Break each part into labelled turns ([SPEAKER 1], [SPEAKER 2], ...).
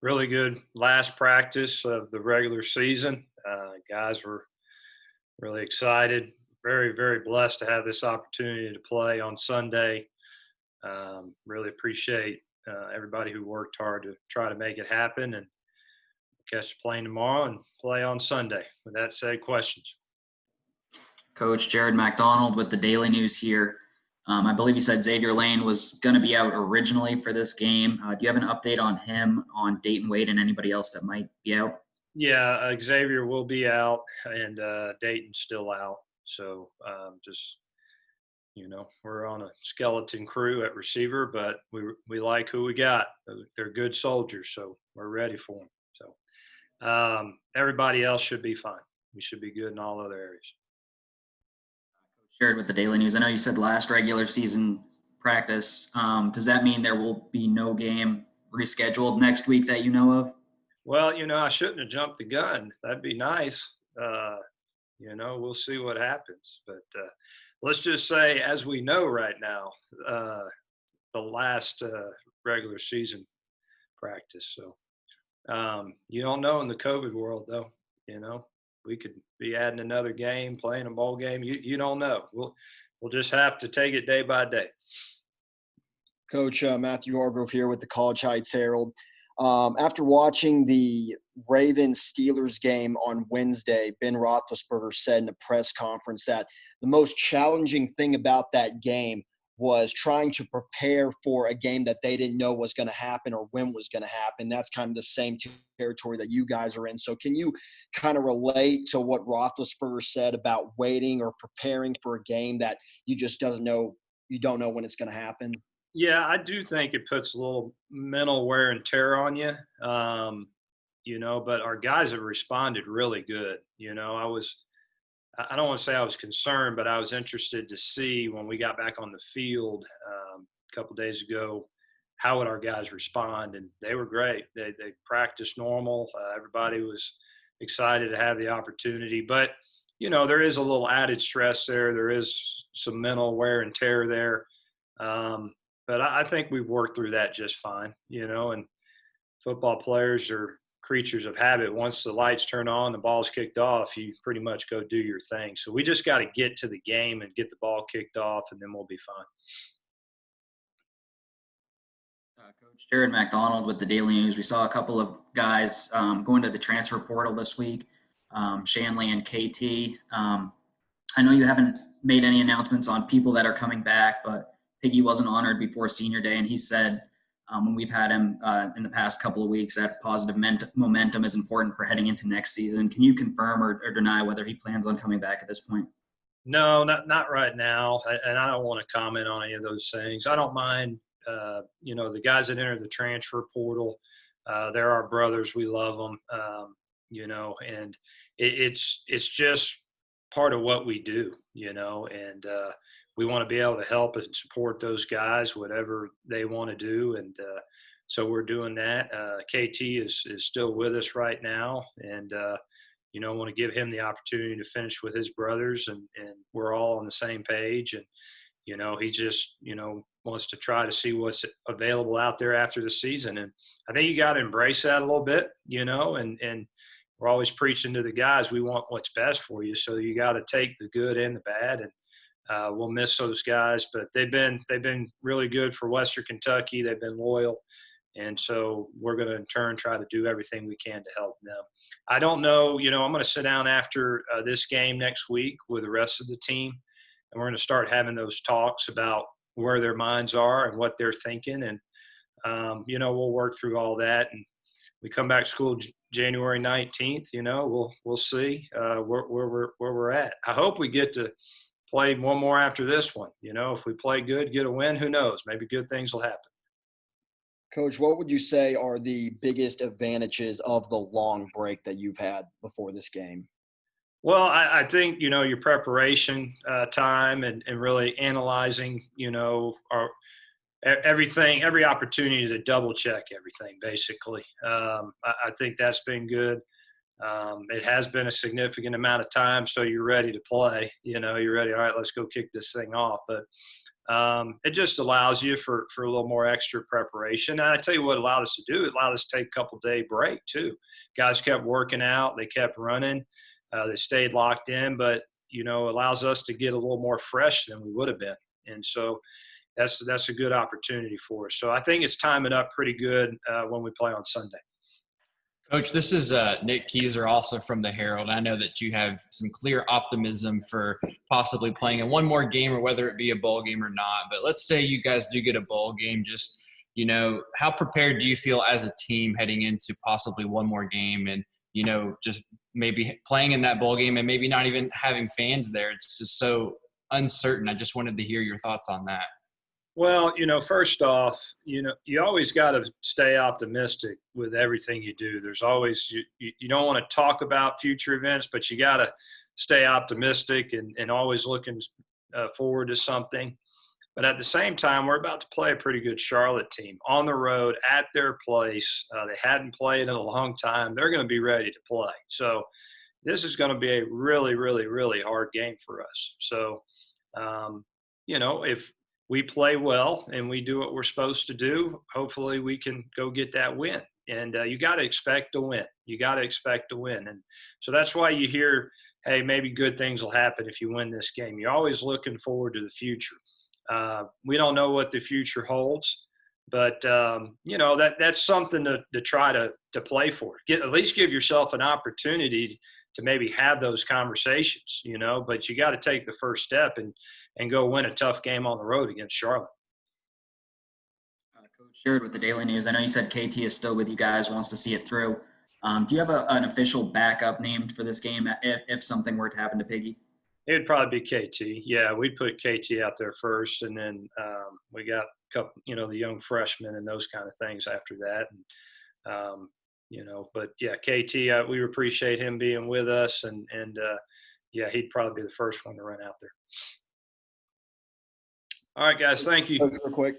[SPEAKER 1] really good last practice of the regular season. Guys were really excited, very, very blessed to have this opportunity to play on Sunday. Really appreciate everybody who worked hard to try to make it happen and catch the plane tomorrow and play on Sunday. With that said, questions?
[SPEAKER 2] Coach Jared McDonald with the Daily News here. I believe you said Xavier Lane was going to be out originally for this game. Do you have an update on him, on Dayton Wade, and anybody else that might be out?
[SPEAKER 1] Yeah, Xavier will be out, and Dayton's still out. So just we're on a skeleton crew at receiver, but we like who we got. They're good soldiers, so we're ready for them. So everybody else should be fine. We should be good in all other areas.
[SPEAKER 2] Shared with the Daily News. I know you said last regular season practice. Does that mean there will be no game rescheduled next week that you know of?
[SPEAKER 1] Well, I shouldn't have jumped the gun. That'd be nice. We'll see what happens. But let's just say, as we know right now, the last regular season practice. So you don't know in the COVID world, though. We could be adding another game, playing a bowl game. You don't know. We'll just have to take it day by day.
[SPEAKER 3] Coach Matthew Hargrove here with the College Heights Herald. After watching the Ravens-Steelers game on Wednesday, Ben Roethlisberger said in a press conference that the most challenging thing about that game was trying to prepare for a game that they didn't know was going to happen or when was going to happen. That's kind of the same territory that you guys are in. So can you kind of relate to what Roethlisberger said about waiting or preparing for a game that you just don't know when it's going to happen?
[SPEAKER 1] Yeah, I do think it puts a little mental wear and tear on you, but our guys have responded really good. I don't want to say I was concerned, but I was interested to see when we got back on the field a couple days ago, how would our guys respond? And they were great. They practiced normal. Everybody was excited to have the opportunity. But, there is a little added stress there. There is some mental wear and tear there. But I think we've worked through that just fine, and football players are creatures of habit. Once the lights turn on, the ball's kicked off, you pretty much go do your thing. So we just got to get to the game and get the ball kicked off, and then we'll be fine.
[SPEAKER 2] Coach Jared McDonald with the Daily News. We saw a couple of guys going to the transfer portal this week, Shanley and KT. I know you haven't made any announcements on people that are coming back, but Piggy wasn't honored before senior day, and he said when we've had him in the past couple of weeks that positive momentum is important for heading into next season. Can you confirm or deny whether he plans on coming back at this point?
[SPEAKER 1] No, not right now, and I don't want to comment on any of those things. I don't mind, the guys that enter the transfer portal. They're our brothers. We love them, and it's just part of what we do, and we want to be able to help and support those guys, whatever they want to do. And so we're doing that. KT is still with us right now. And, want to give him the opportunity to finish with his brothers. And we're all on the same page. And, he just, wants to try to see what's available out there after the season. And I think you got to embrace that a little bit, and we're always preaching to the guys, we want what's best for you. So you got to take the good and the bad. And, we'll miss those guys, but they've been really good for Western Kentucky. They've been loyal, and so we're going to in turn try to do everything we can to help them. I don't know, I'm going to sit down after this game next week with the rest of the team, and we're going to start having those talks about where their minds are and what they're thinking, and we'll work through all that. And we come back to school January 19th. We'll see where we're at. I hope we get to play one more after this one. If we play good, get a win, who knows? Maybe good things will happen.
[SPEAKER 3] Coach, what would you say are the biggest advantages of the long break that you've had before this game?
[SPEAKER 1] Well, I think, your preparation time and really analyzing, every opportunity to double check everything, basically. I think that's been good. It has been a significant amount of time, so you're ready to play. You're ready. All right, let's go kick this thing off. But It just allows you for a little more extra preparation. And I tell you what, it allowed us to do. It allowed us to take a couple-day break too. Guys kept working out. They kept running. They stayed locked in, but allows us to get a little more fresh than we would have been. And so that's a good opportunity for us. So I think it's timing up pretty good when we play on Sunday.
[SPEAKER 4] Coach, this is Nick Keyser, also from the Herald. I know that you have some clear optimism for possibly playing in one more game, or whether it be a bowl game or not. But let's say you guys do get a bowl game. Just, how prepared do you feel as a team heading into possibly one more game, and, just maybe playing in that bowl game and maybe not even having fans there? It's just so uncertain. I just wanted to hear your thoughts on that.
[SPEAKER 1] Well, first off, you always got to stay optimistic with everything you do. There's always, you don't want to talk about future events, but you got to stay optimistic and always looking forward to something. But at the same time, we're about to play a pretty good Charlotte team on the road at their place. They hadn't played in a long time. They're going to be ready to play. So this is going to be a really, really, really hard game for us. So, if we play well and we do what we're supposed to do, hopefully we can go get that win. And you got to expect to win. You got to expect to win. And so that's why you hear, hey, maybe good things will happen if you win this game. You're always looking forward to the future. We don't know what the future holds, but, that's something to try to play for. At least give yourself an opportunity to maybe have those conversations, but you got to take the first step and go win a tough game on the road against Charlotte.
[SPEAKER 2] Coach Sherrod with the Daily News. I know you said KT is still with you guys, wants to see it through. Do you have an official backup named for this game if something were to happen to Piggy?
[SPEAKER 1] It would probably be KT. Yeah, we'd put KT out there first, and then we got a couple, the young freshmen and those kind of things after that. And, but yeah, KT, we appreciate him being with us, and yeah, he'd probably be the first one to run out there. All right, guys, thank you.
[SPEAKER 3] Real quick,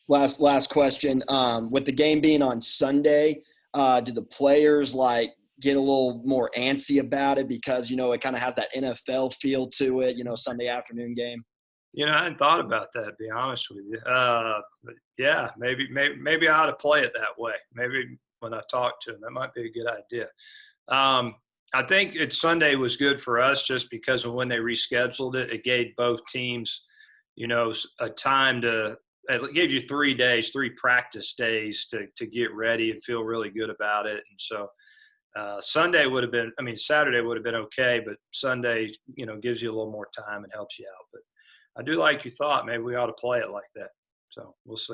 [SPEAKER 3] last question. With the game being on Sunday, do the players get a little more antsy about it because it kind of has that NFL feel to it? Sunday afternoon game.
[SPEAKER 1] I hadn't thought about that, to be honest with you. But yeah, maybe I ought to play it that way. Maybe when I talk to him, that might be a good idea. I think Sunday was good for us just because of when they rescheduled it. It gave both teams, a time it gave you 3 days, 3 practice days to get ready and feel really good about it. And so Saturday would have been okay, but Sunday, gives you a little more time and helps you out. But I do like your thought. Maybe we ought to play it like that. So we'll see.